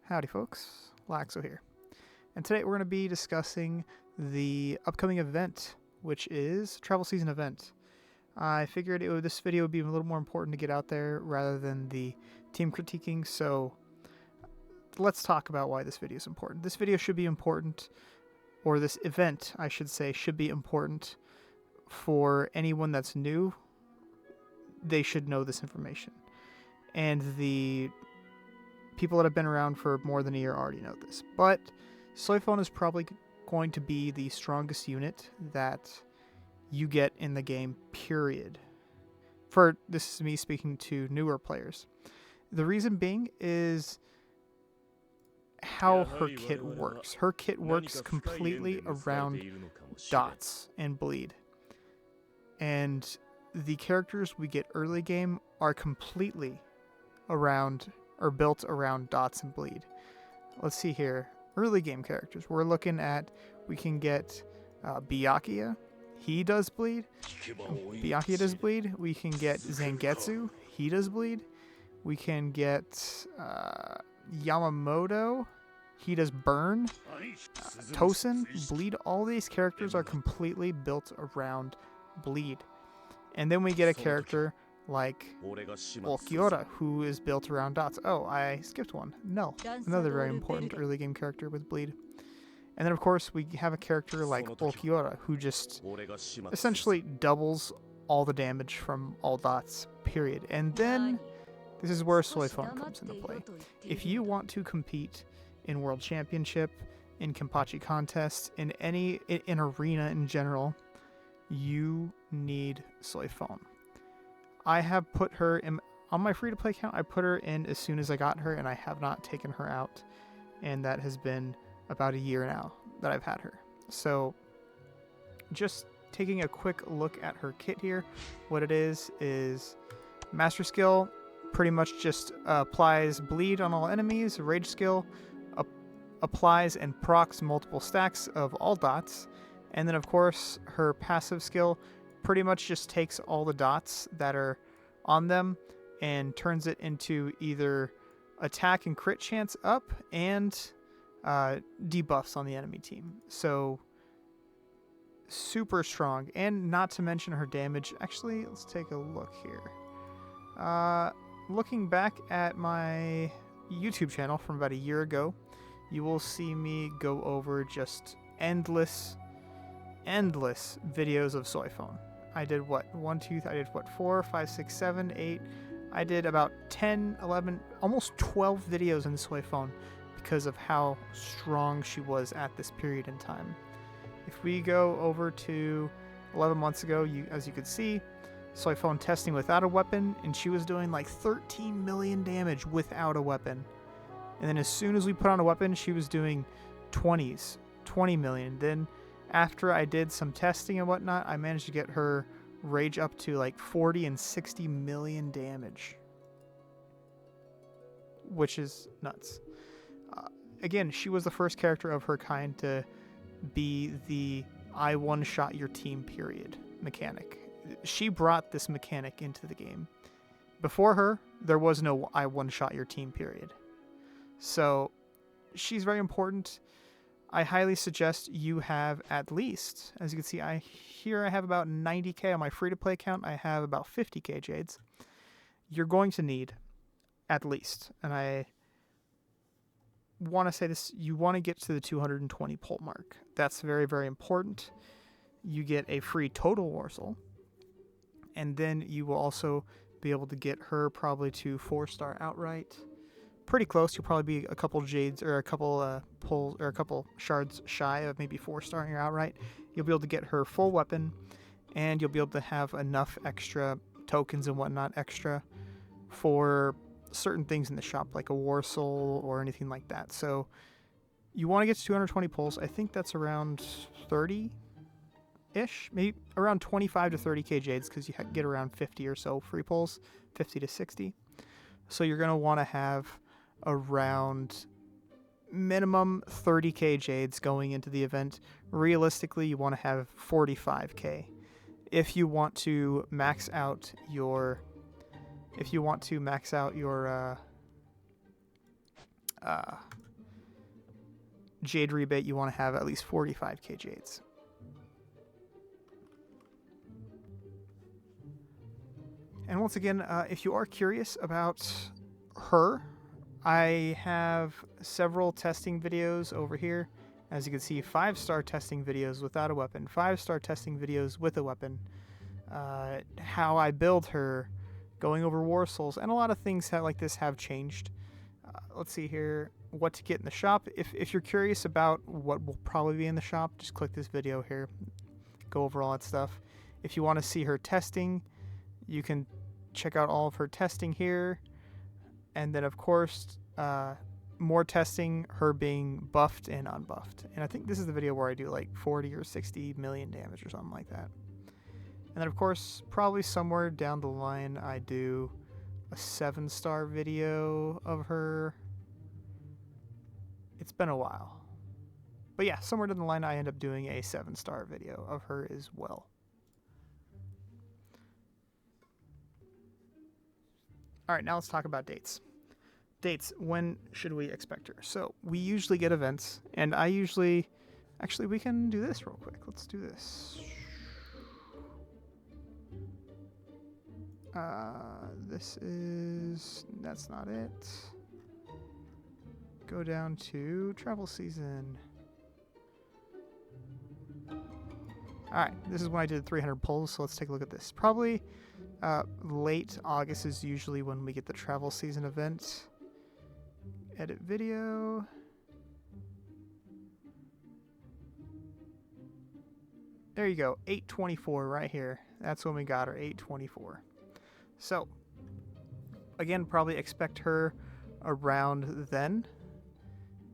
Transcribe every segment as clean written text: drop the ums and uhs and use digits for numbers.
Howdy folks, Laxo here. And today we're going to be discussing the upcoming event, which is a travel season event. I figured this video would be a little more important to get out there rather than the team critiquing, so let's talk about why this video is important. This video should be important, or this event, I should say, should be important for anyone that's new. They should know this information. And the people that have been around for more than a year already know this. But Soi Fon is probably going to be the strongest unit that you get in the game, period. This is me speaking to newer players. The reason being is how her kit works. Her kit works completely around dots and bleed. And the characters we get early game are completely around or built around dots and bleed. Let's see here. Early game characters. We're looking at, we can get Byakuya. He does bleed. Byakuya does bleed. We can get Zangetsu. He does bleed. We can get Yamamoto. He does burn. Tosin, bleed. All these characters are completely built around bleed. And then we get a character like Ulquiorra, who is built around dots. Oh, I skipped one. No, another very important early game character with bleed. And then, of course, we have a character like Ulquiorra, who just essentially doubles all the damage from all dots, period. And then, this is where Soi Fon comes into play. If you want to compete in World Championship, in Kenpachi contests, in arena in general, you need Soi Fon. I have put her in, on my free-to-play account, I put her in as soon as I got her, and I have not taken her out. And that has been about a year now that I've had her. So, just taking a quick look at her kit here. What it is Master Skill pretty much just applies bleed on all enemies. Rage Skill applies and procs multiple stacks of all dots. And then, of course, her passive skill pretty much just takes all the dots that are on them and turns it into either attack and crit chance up and debuffs on the enemy team. So super strong, and not to mention her damage. Actually, let's take a look here. Looking back at my YouTube channel from about a year ago, you will see me go over just endless videos of Soi Fon. I did what? 4, 5, 6, 7, 8. I did about 10, 11, almost 12 videos in Soi Fon because of how strong she was at this period in time. If we go over to 11 months ago, as you could see, Soi Fon testing without a weapon, and she was doing like 13 million damage without a weapon. And then as soon as we put on a weapon, she was doing 20 million. Then after I did some testing and whatnot, I managed to get her rage up to like 40 and 60 million damage, which is nuts. Again, she was the first character of her kind to be the I one-shot your team period mechanic. She brought this mechanic into the game. Before her, there was no I one-shot your team period. So she's very important. I highly suggest you have at least, as you can see, I have about 90k on my free-to-play account. I have about 50k Jades. You're going to need at least, and I want to say this, you want to get to the 220 pull mark. That's very, very important. You get a free total Warsaw, and then you will also be able to get her probably to 4-star outright. Pretty close. You'll probably be a couple Jades or a couple pulls or a couple shards shy of maybe 4-starring her outright. You'll be able to get her full weapon, and you'll be able to have enough extra tokens and whatnot extra for certain things in the shop, like a war soul or anything like that. So you want to get to 220 pulls. I think that's around 30-ish, maybe around 25 to 30k Jades, because you get around 50 or so free pulls, 50 to 60. So you're going to want to have around minimum 30k Jades going into the event. Realistically, you want to have 45k if you want to max out your Jade rebate, you want to have at least 45k Jades. And once again, if you are curious about her, I have several testing videos over here. As you can see, 5-star testing videos without a weapon, 5-star testing videos with a weapon, how I build her, going over war souls, and a lot of things like this have changed. Let's see here, what to get in the shop. If you're curious about what will probably be in the shop, just click this video here, go over all that stuff. If you want to see her testing, you can check out all of her testing here. And then, of course, more testing, her being buffed and unbuffed. And I think this is the video where I do like 40 or 60 million damage or something like that. And then, of course, probably somewhere down the line, I do a 7-star video of her. It's been a while. But yeah, somewhere down the line, I end up doing a 7-star video of her as well. All right, now let's talk about dates. Dates, when should we expect her? So we usually get events, and I usually, actually we can do this real quick. Let's do this. That's not it. Go down to travel season. All right, this is when I did 300 pulls, so let's take a look at this. Probably late August is usually when we get the travel season event. Edit video. There you go, 824 right here. That's when we got her, 824. So, again, probably expect her around then.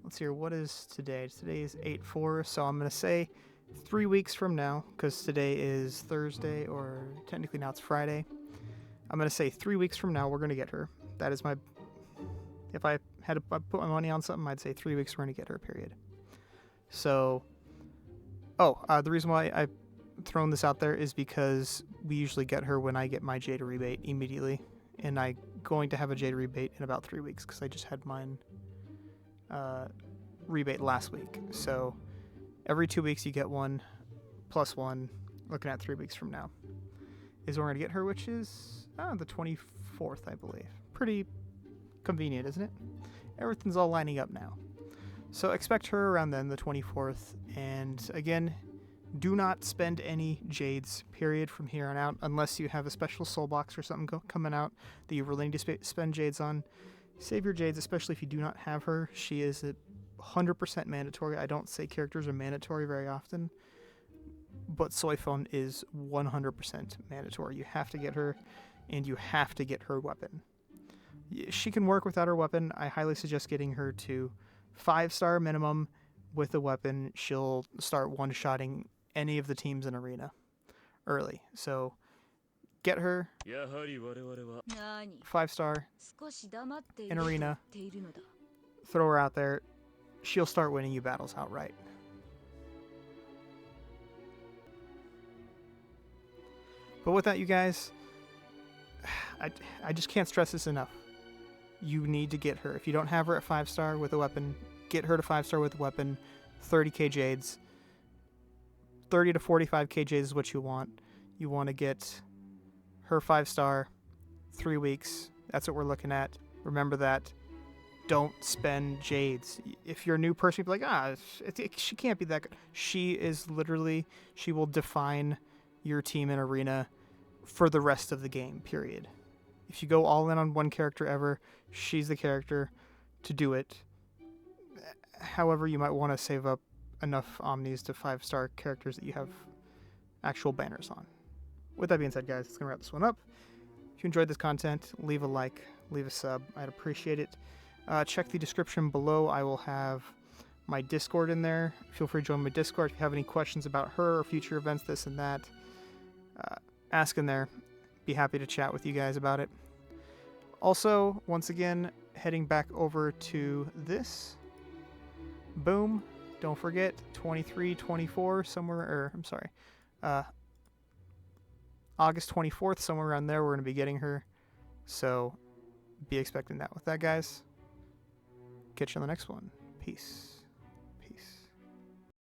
Let's see here, what is today? Today is 8/4, so I'm going to say 3 weeks from now, because today is Thursday, or technically now it's Friday. I'm going to say 3 weeks from now we're going to get her. That is my... If I had to put my money on something, I'd say 3 weeks we're going to get her, period. So... the reason why I've thrown this out there is because we usually get her when I get my Jade rebate immediately. And I'm going to have a Jade rebate in about 3 weeks, because I just had mine rebate last week. So every 2 weeks you get one, plus one, looking at 3 weeks from now. Is when we're going to get her, which is the 24th, I believe. Pretty convenient, isn't it? Everything's all lining up now. So expect her around then, the 24th. And again, do not spend any Jades, period, from here on out, unless you have a special soul box or something coming out that you really need to spend Jades on. Save your Jades, especially if you do not have her. She is 100% mandatory. I don't say characters are mandatory very often, but Soi Fon is 100% mandatory. You have to get her, and you have to get her weapon. She can work without her weapon. I highly suggest getting her to 5-star minimum with a weapon. She'll start one-shotting any of the teams in Arena early. So get her 5-star in Arena. Throw her out there. She'll start winning you battles outright. But with that, you guys, I just can't stress this enough. You need to get her. If you don't have her at 5-star with a weapon, get her to 5-star with a weapon. 30k Jades. 30 to 45k Jades is what you want. You want to get her 5-star, 3 weeks. That's what we're looking at. Remember that. Don't spend Jades. If you're a new person, you'll be like, she can't be that good. She is literally, she will define your team in Arena for the rest of the game, period. If you go all in on one character ever, she's the character to do it. However, you might want to save up enough Omnis to 5-star characters that you have actual banners on. With that being said, guys, it's going to wrap this one up. If you enjoyed this content, leave a like, leave a sub. I'd appreciate it. Check the description below. I will have my Discord in there. Feel free to join my Discord if you have any questions about her or future events, this and that. Ask in there. Be happy to chat with you guys about it. Also, once again, heading back over to this. Boom. Don't forget, 23, 24, somewhere, or I'm sorry, August 24th, somewhere around there, we're going to be getting her. So be expecting that. With that, guys, catch you on the next one. Peace.